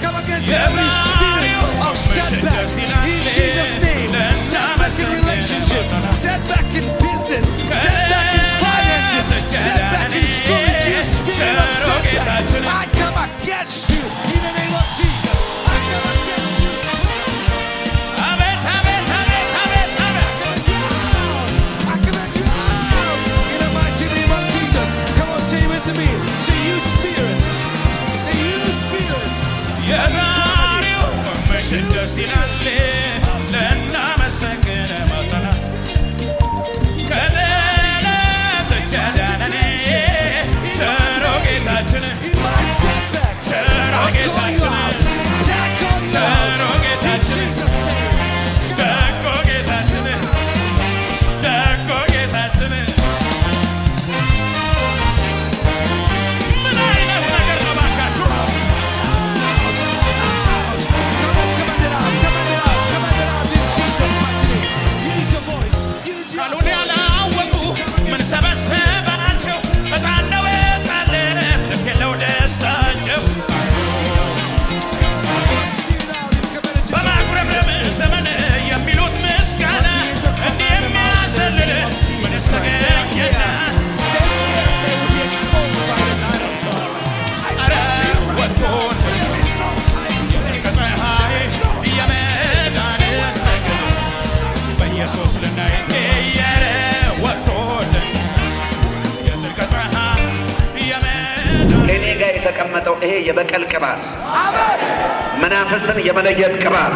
come against every spirit of setback in Jesus' name. Setback in relationship, setback in business, setback in finances, setback in school. You spirit of setback, I come against you in the name of Jesus. I come against you. I command you out in the mighty name of Jesus. Come on, say it with me. Say, you spirit. Say, you spirit. Yes, የተቀመጠው ይሄ የበቀል ቅባት መናፍስትን የመለየት ቅባት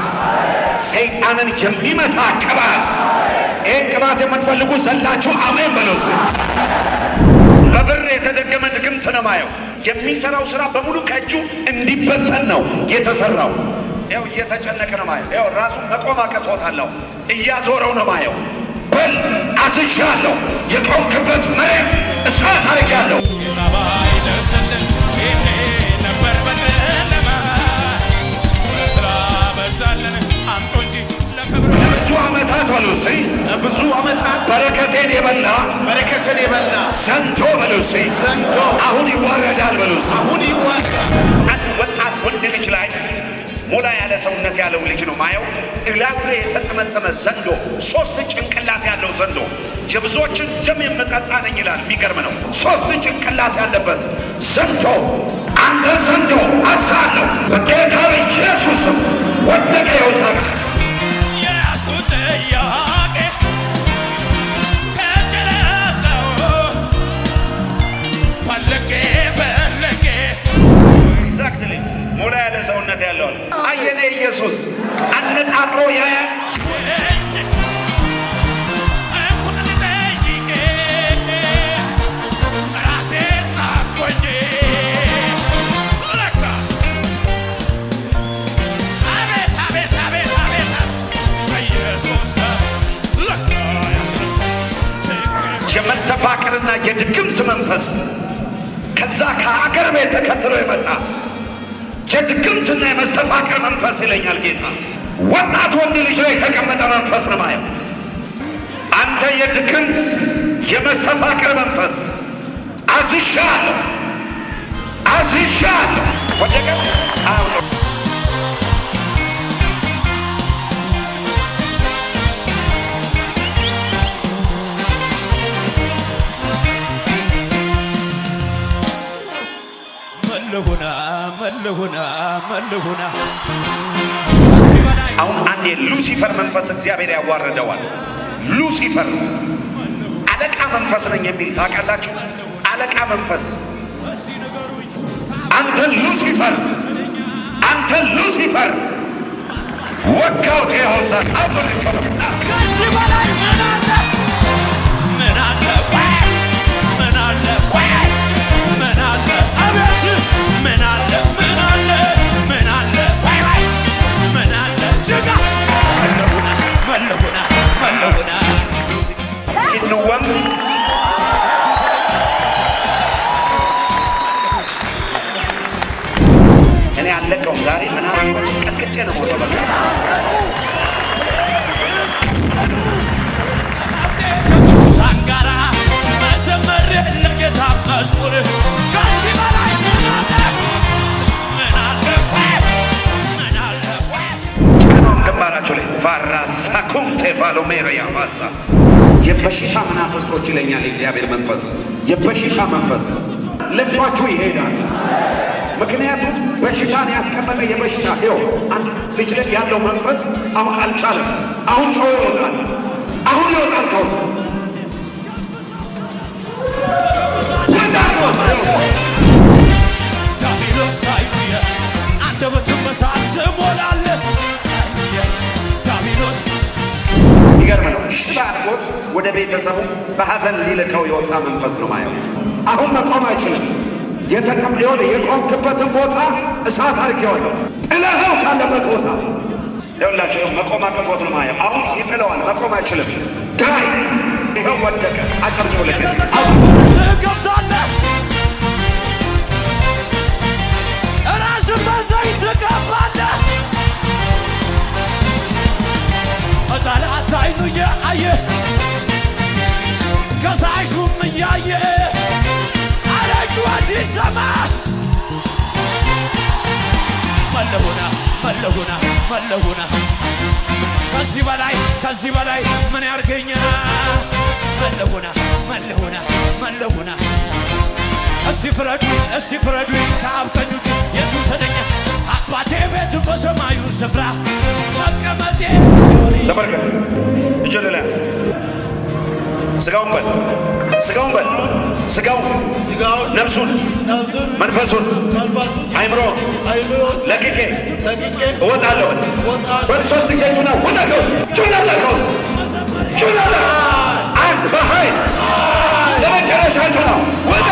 ሰይጣንን የሚመታ ቅባት ይሄን ቅባት የምትፈልጉ ዘላችሁ አሜን በሉስ። በብር የተደገመ ድግምት ነው ማየው። የሚሰራው ስራ በሙሉ ከእጁ እንዲበተን ነው የተሰራው። ያው እየተጨነቀ ነው ማየው። ያው ራሱን መቆም አቅቶታል። እያዞረው ነው ማየው። በል አስሻለሁ። የቆምክበት መሬት እሳት አድርጌያለሁ። ብዙ ዓመታት በሉሲ ብዙ ዓመታት በረከቴን የበላ ዘንዶ በሉሲ ዘንዶ አሁን ይዋረዳል በሉሲ አሁን ይዋረዳል። አንድ ወጣት ወንድ ልጅ ላይ ሞላ ያለ ሰውነት ያለው ልጅ ነው ማየው። እላዩ ላይ የተጠመጠመ ዘንዶ፣ 3 ጭንቅላት ያለው ዘንዶ የብዙዎችን ደም የምጠጣ ነኝ ይላል። የሚገርም ነው። 3 ጭንቅላት ያለበት ዘንዶ አንተ ዘንዶ አሳለሁ በጌታ በኢየሱስ ወደቀ። ይወዛጋ ኤግዛክትሊ ሞላ ያለ ሰውነት ያለውን አየኔ ኢየሱስ አነጣጥሮ ያያል። የመስተፋቅርና የድግምት መንፈስ ከዛ ከአገር ቤት ተከትሎ የመጣ የድግምትና የመስተፋቅር መንፈስ ይለኛል ጌታ። ወጣት ወንድ ልጅ ላይ የተቀመጠ መንፈስ ነው ማየው። አንተ የድግምት የመስተፋቅር መንፈስ አዝሻለሁ ወደቀ። መለሁና አሁን አንድ የሉሲፈር መንፈስ እግዚአብሔር ያዋርደዋል። ሉሲፈር አለቃ መንፈስ ነኝ የሚል ታውቃላችሁ? አለቃ መንፈስ አንተ ሉሲፈር ወካው ተያውዛ ከዚህ በላይ ምን አለ? አቤት ምን አለ? ጅጋ መለሁና ይንወም እኔ አለቀውም ዛሬ ምናምን ቀጥቅጬ ነው ሞቶ በቃ ሳንጋራ መዘመር ለጌታ መዝሙር ከዚህ በላይ ምን አለ? ሳኩም ቴፋሎ ሜሪያ ማሳ የበሽታ መናፍስቶች ይለኛል የእግዚአብሔር መንፈስ። የበሽታ መንፈስ ለቋችሁ ይሄዳል። ምክንያቱም በሽታን ያስቀመጠ የበሽታ ይኸው አንድ ልጅ ላይ ያለው መንፈስ አሁን አልቻለም። አሁን ጮኸ ይወጣል። አሁን ይወጣል ከውስጥ ዳቢሎስ ሳይየ አንደበቱን በሳት ትሞላለህ። ዳቢሎስ ይገርም ነው። ሽባ አድርጎት ወደ ቤተሰቡ በሐዘን ሊልከው የወጣ መንፈስ ነው ማየው። አሁን መቆም አይችልም። የተቀመየው የቆምክበትን ቦታ እሳት አድርጌዋለሁ። ጥለኸው ካለበት ቦታ ይኸውላችሁ መቆም አቅቶት ነው ማየው። አሁን ይጥለዋል። መቆም አይችልም። ዳይ ይኸው ወደቀ። አጨብጭቡ ልክ ትገብታለህ። ራስን በዘይት ትቀባለህ። ጠላት አይኑ እያየ ከሳሹም እያየ አረ ጩኸት ይሰማ። መለሁና ከዚህ በላይ ምን ያርገኛ? መለሁና እስቲ ፍረዱ ከአብቀኞች የቱ ሰደኛ? አባቴ ቤት በሰማዩ ስፍራ መቀመጤ ተበርከክ እጀለላት ስጋውን በል ነፍሱን መንፈሱን አይምሮ ለቅቄ እወጣለሁ። በሶስት ጊዜ ጩና አንድ በኃይል ለመጨረሻ ጩና ወጣ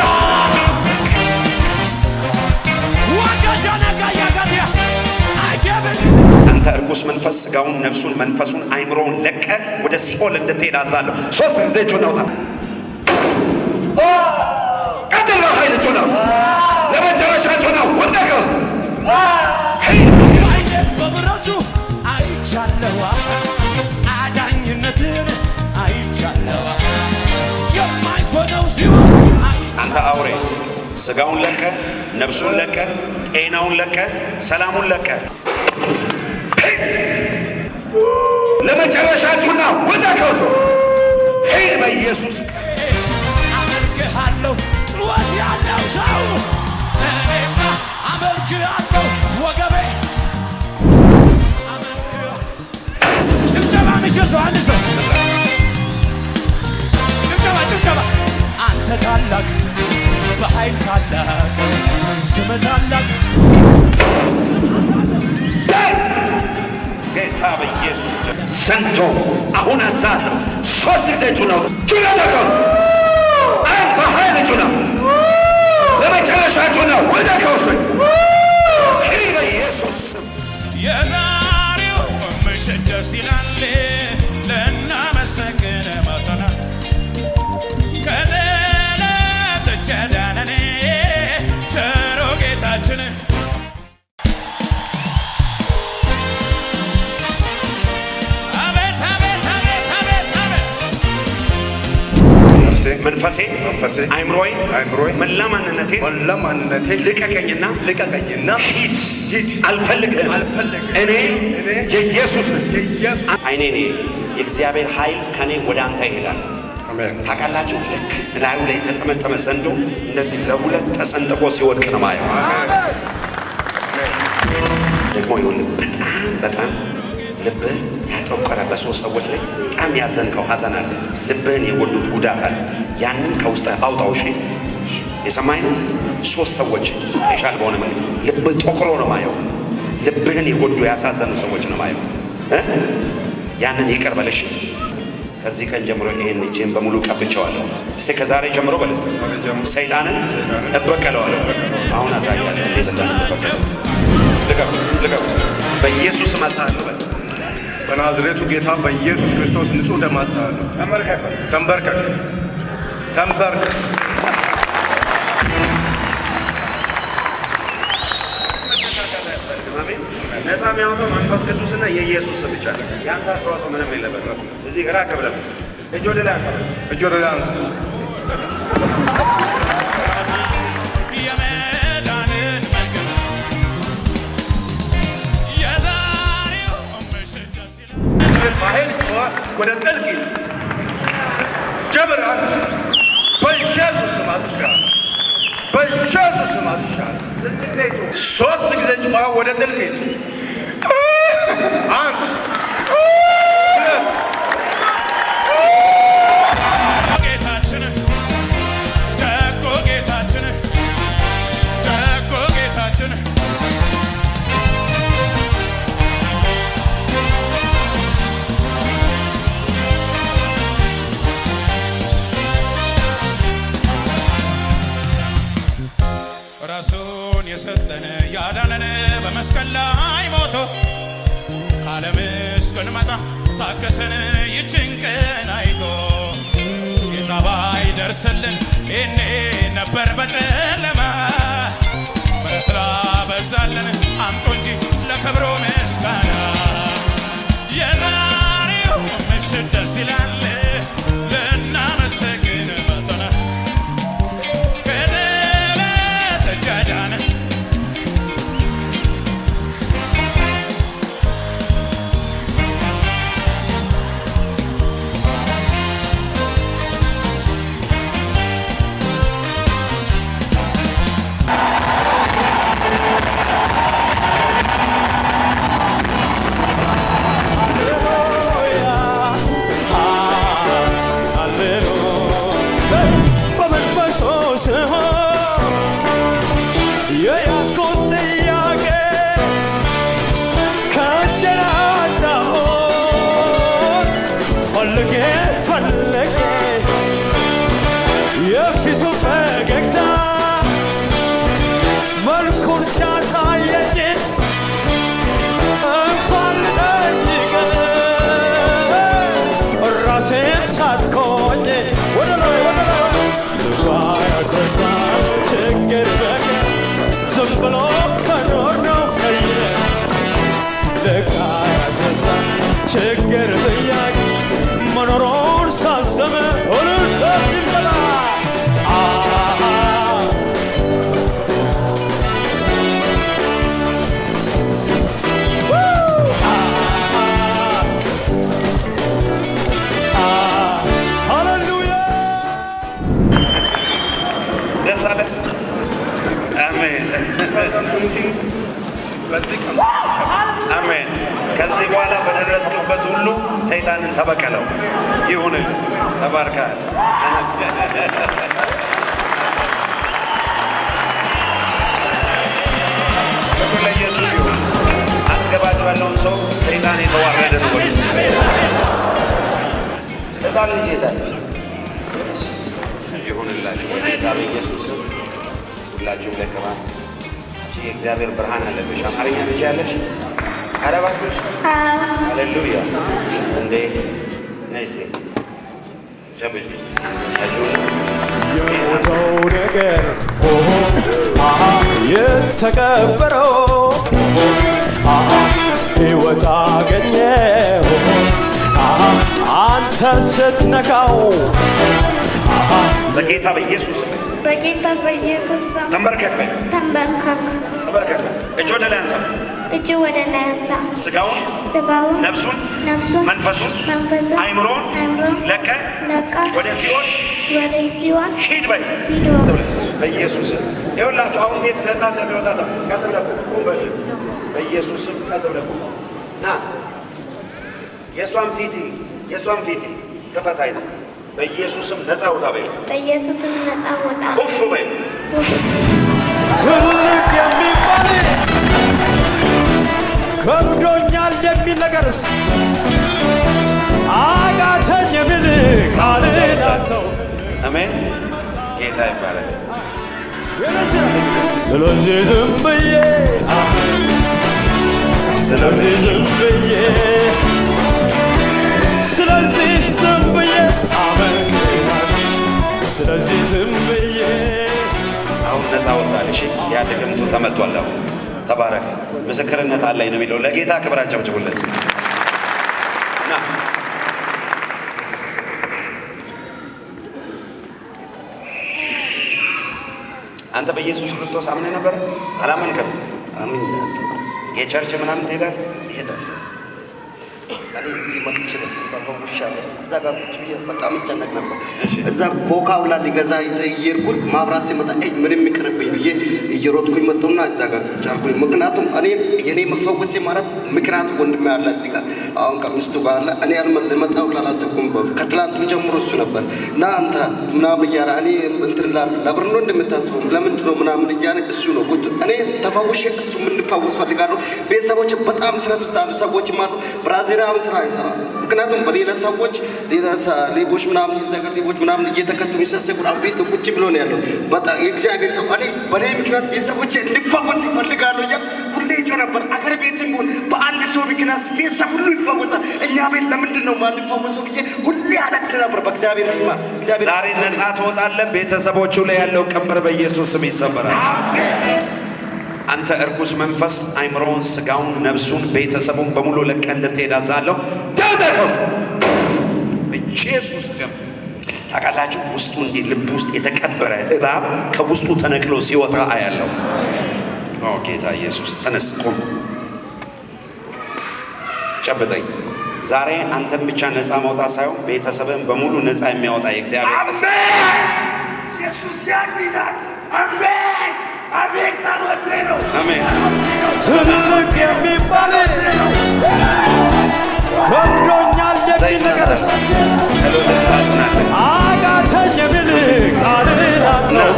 አንተ እርኩስ መንፈስ ስጋውን ነፍሱን መንፈሱን አይምሮውን ለቀ ወደ ሲኦል እንድትሄድ አዛለሁ። ሶስት ጊዜ ጩና ውጣ። ቀጥል በኃይል ጩና ለመጨረሻ ጩና ወጣ በብረቱ አይቻለዋ አዳኝነትን አይቻለዋ የማይሆነው ሲሆን አንተ አውሬ ስጋውን ለቀ ነፍሱን ለቀ ጤናውን ለቀ ሰላሙን ለቀ ለመጨረሻ ጩና ወጣ ከውስጥ ሄድ በኢየሱስ አመልክሃለሁ። ጩኸት ያለው ሰው እኔማ አመልክሃለሁ። ወገቤ ጭብጨባ ምሽሶ አንድ ሰው ጭብጨባ አንተ ታላቅ በኃይል ታላቅ ስም ታላቅ ጌታ በኢየሱስ ሰንቶ አሁን አዛለሁ። ሶስት ጊዜ ጩና ተቀው በኃይል ጩና ለመጨረሻ ጩና ወደ ከውስጥ ሄድ በኢየሱስ የዛሬው ምሽት ደስ ይላል። ልናመሰግን መጥተናል። ከጠላት እጅ ያዳነን ቸሩ ጌታችን መንፈሴ አይምሮዬ መላ ማንነቴ ልቀቀኝና ሂድ። አልፈልግህም። እኔ የኢየሱስ አይኔ የእግዚአብሔር ኃይል ከኔ ወደ አንተ ይሄዳል። ታውቃላችሁ ልክ ላዩ ላይ የተጠመጠመ ዘንዶ እንደዚህ ለሁለት ተሰንጥቆ ሲወድቅ ነው ማየው። ደግሞ ይኸውልህ በጣም ልብህ ያጠቆረ በሶስት ሰዎች ላይ በጣም ያዘንከው ሐዘን አለ። ልብህን የጎዱት ጉዳት አለ። ያንን ከውስጥ አውጣው። እሺ የሰማኝ ነው። ሶስት ሰዎች ስፔሻል በሆነ መልኩ ልብህ ጠቁሮ ነው ማየው። ልብህን የጎዱ ያሳዘኑ ሰዎች ነው ማየው። ያንን ይቅር በለሽ። ከዚህ ቀን ጀምሮ ይሄን እጄን በሙሉ ቀብቼዋለሁ። እስቲ ከዛሬ ጀምሮ በለስ ሰይጣንን እበቀለዋለሁ። አሁን አሳያለሁ እንዴት እንደምትበቀለው። ልቀቁት በኢየሱስ ስም አዛለሁ። በናዝሬቱ ጌታ በኢየሱስ ክርስቶስ ንጹሕ ደም አዝሃለሁ። ተንበርከክ። ነፃ የሚያወጣው መንፈስ ቅዱስና የኢየሱስ ስም ብቻ ነው። ያንተ አስተዋጽኦ ምንም የለበትም። እዚህ ግራ ከብለም እጅ ወደ ላይ አንሳ። የመዳንን መንገድ የዛሬው ምሽት ደስ ይላል። ወደ ጥልቅ ሂድ። ጀምር አንተ በኢየሱስ ስም አዝሻለሁ። በኢየሱስ ስም አዝሻለሁ። ሶስት ጊዜ ጩኸ ወደ ጥልቅ ሂድ። አንድ ጌታችን ደጎ ጌታችን ደጎ ጌታችን ራሱን የሰጠን ያዳነን በመስቀል ላይ ሞቶ ዓለም እስክንመጣ ታገሰን ይችን ቀን አይቶ ጌታ ባይደርስልን ይኔ ነበር በጨለማ ምሕረት ላበዛልን አምጡ እንጂ ለክብሩ ምስጋና የዛሬው ምሽት ደስ ይላል ልናመሰግን መጥተን ከጠላት እጅ አዳነን ችግር ጥያቄ መኖሩን ሳዘመ ሁሉታ ይበላ ሃሌሉያ ደስ አለ። አሜን አሜን። ከዚህ በኋላ በደረስክበት ሁሉ ሰይጣንን ተበቀለው። ይሁን ተባርካል። ክብር ለኢየሱስ ይሁን። አጠገባችሁ ያለውን ሰው ሰይጣን የተዋረደ ነው ወይስ ሕፃን ልጅ የታለ? ይሁንላችሁ በጌታ በኢየሱስ ሁላችሁም ለቅባት የእግዚአብሔር ብርሃን አለብሽ። አማርኛ ትችያለሽ? ኧረ እባክሽ ሃሌሉያ። እንዴ ነይ እስኪ ጀብጅ የሞተው ነገር የተቀበረው ሕይወት አገኘ አንተ ስትነካው በጌታ በኢየሱስ በጌታ በኢየሱስ ስም ተንበርከክ በይ። ተንበርከክ። ተንበርከክ። እጅ ወደ ላይ አንሳ። እጅ ወደ ላይ አንሳ። ስጋውን ነፍሱን መንፈሱን አይምሮን ለቀ ወደ ሲኦል ሂድ በይ። በኢየሱስ ይኸውላችሁ አሁን እንዴት ነፃ እንደሚወጣ ቀጥ ብለህ ቁም። በኢየሱስም ቀጥ ብለህ ቁም። ና የእሷን ፊት ክፈታይ ነው። በኢየሱስም ነፃ ውጣ በይ። በኢየሱስም ነፃ ውጣ። ኡፍ በይ። ትልቅ የሚባል ከብዶኛል የሚል ነገርስ አቃተኝ የሚል ቃልን አጣው። አሜን። ጌታ ይባረክ። ስለዚህ ዝም ብዬ ስለዚህ ዝም ብዬ ስለዚህ ዝም ብዬ አሜን። ስለዚህ ዝም ብዬ አሁን ነፃ ወጣልሽ። ያ ድግምቱ ተመቷል። አሁን ተባረክ። ምስክርነት አለኝ ነው የሚለው። ለጌታ ክብር አጨብጭቡለት። ና አንተ በኢየሱስ ክርስቶስ አምነህ ነበር? አላመንክም? አምኛለሁ። የቸርች ምናምን ትሄዳለህ? እሄዳለሁ። እኔ እዚህ መጥቼ በጣም ተፈውሻለሁ። እዛ ጋር ቁጭ ብዬ በጣም እጨነቅ ነበር። እዛ ኮካውላ ሊገዛ እየሄድኩኝ ማብራት ሲመጣ ምንም ይቅርብኝ ብዬ እየሮጥኩኝ መጣሁና እዛ ጋር ቁጭ አልኩኝ። ምክንያቱም እኔ የኔ መፈወሴ ማለት ምክንያቱም ወንድሜ ያለ እዚህ ጋር አሁን ከሚስቱ ጋር አለ። እኔ ልመጣው ላላሰብኩም ከትላንቱ ጀምሮ እሱ ነበር እና አንተ ምናምን እያለ እኔ እንትን ለብር ነው እንደምታስበው ለምንድን ነው ምናምን እያለ እሱ ነው ቁጭ እኔ ተፈውሼ እሱ እንድፈወስ ፈልጋለሁ። ቤተሰቦች በጣም ስረት ውስጥ አሉ ሰዎች ማለት ብራዚላውያን ስራ አይሰራም። ምክንያቱም በሌላ ሰዎች ሌቦች ምናምን ይዘገር ሌቦች ምናምን እየተከተሉ የሚሰሰቁ ቤት ቁጭ ብሎ ነው ያለው። በጣም የእግዚአብሔር ሰው እኔ በኔ ምክንያት ቤተሰቦች እንዲፈወስ ይፈልጋሉ እያል ሁሌ ይጮህ ነበር። አገር ቤትም ቢሆን በአንድ ሰው ምክንያት ቤተሰብ ሁሉ ይፈወሳል። እኛ ቤት ለምንድን ነው ማንፈወሰው ብዬ ሁሌ አለቅስ ነበር። በእግዚአብሔር ፊት ዛሬ ነጻ ትወጣለህ። ቤተሰቦቹ ላይ ያለው ቀንበር በኢየሱስ ስም ይሰበራል። አንተ እርኩስ መንፈስ አይምሮውን፣ ስጋውን፣ ነፍሱን፣ ቤተሰቡን በሙሉ ለቀህ እንድትሄድ አዛለሁ። ተደከው በኢየሱስ ስም። ታውቃላችሁ ውስጡ እንዲህ ልብ ውስጥ የተቀበረ እባብ ከውስጡ ተነቅሎ ሲወጣ አያለው። ኦ ጌታ ኢየሱስ ተነስ፣ ቁም፣ ጨብጠኝ። ዛሬ አንተም ብቻ ነፃ ማውጣት ሳይሆን ቤተሰብን በሙሉ ነፃ የሚያወጣ የእግዚአብሔር ኢየሱስ ያድናል። አሜን አሜን። ታወቴ ነው። አሜን። ትልቅ የሚባል ከብዶኛል የሚል ነገርስ ጸሎትን ታጽናለህ። አቃተኝ የሚል ቃልን አለው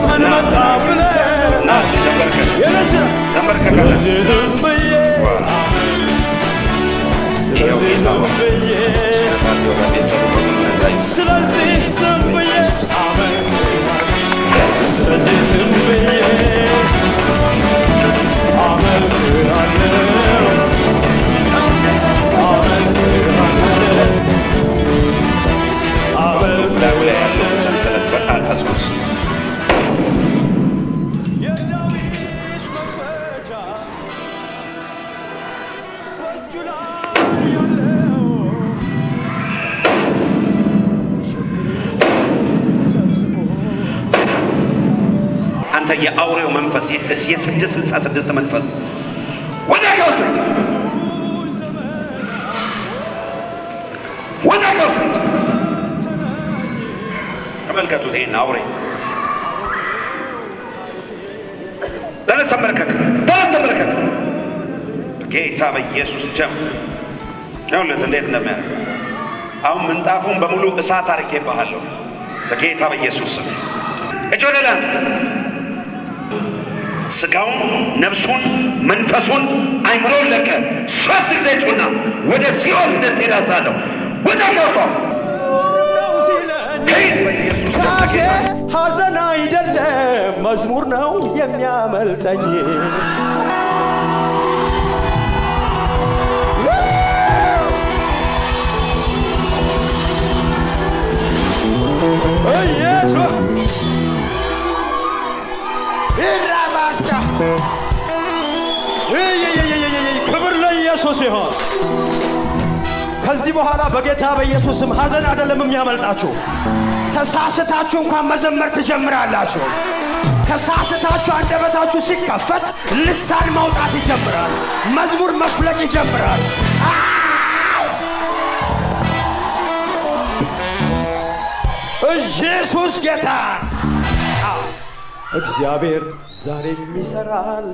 ምን መጣ ብለህ ናስ ተንበርከክ ተንበርከክ አለ። ዝም ብዬ ይኸው ጌታ ነፃ ሲወጣ ቤተሰቡ በሙሉ ነፃ ይሆናል። ስለዚህ ዝም ብዬ አሜን። ስለዚህ ዝም ብዬ ላዩ ላይ ያለውን ሰንሰለት በጣጠስኩት። አንተ የአውሬው መንፈስ የ666 መንፈስ ወደ ከውስጥ ተመልከቱት። ይሄን አውሬ ተነስ፣ ተመልከክ፣ ተነስ፣ ተመልከክ። ጌታ በኢየሱስ ደም ይኸውልህ እንዴት እንደሚያደርግ። አሁን ምንጣፉን በሙሉ እሳት አድርጌብሃለሁ በጌታ በኢየሱስ ስም። እጅ ወደ ላይ አንሳ። ስጋውን፣ ነፍሱን፣ መንፈሱን፣ አይምሮን ለቀ 3 ጊዜ ጩና ወደ ሲኦል እንድትሄድ አዛለሁ። ወደ ከውስጥ ሐዘን አይደለም መዝሙር ነው የሚያመልጠኝ። ኢየሱስ ይራባስታ ክብር ለኢየሱስ ይሁን። ከዚህ በኋላ በጌታ በኢየሱስ ስም ሐዘን አይደለም የሚያመልጣችሁ። ተሳስታችሁ እንኳን መዘመር ትጀምራላችሁ። ተሳስታችሁ አንደበታችሁ ሲከፈት ልሳን ማውጣት ይጀምራል። መዝሙር መፍለቅ ይጀምራል። ኢየሱስ ጌታ። እግዚአብሔር ዛሬም ይሰራል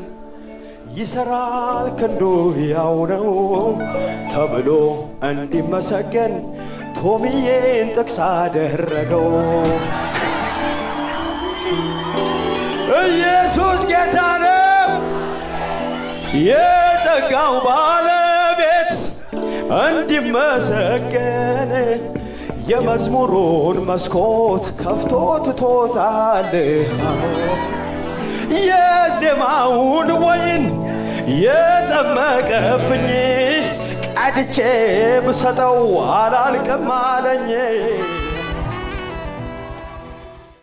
ክንዱ ያው ነው ተብሎ እንዲመሰገን ቶሚዬን ጥቅስ አደረገው። ኢየሱስ ጌታ ነው፣ የጸጋው ባለቤት እንዲመሰገን የመዝሙሩን መስኮት ከፍቶ ትቶታል። የዜማውን ወይን የጠመቀብኝ ቀድቼ ብሰጠው አላልቅም አለኝ።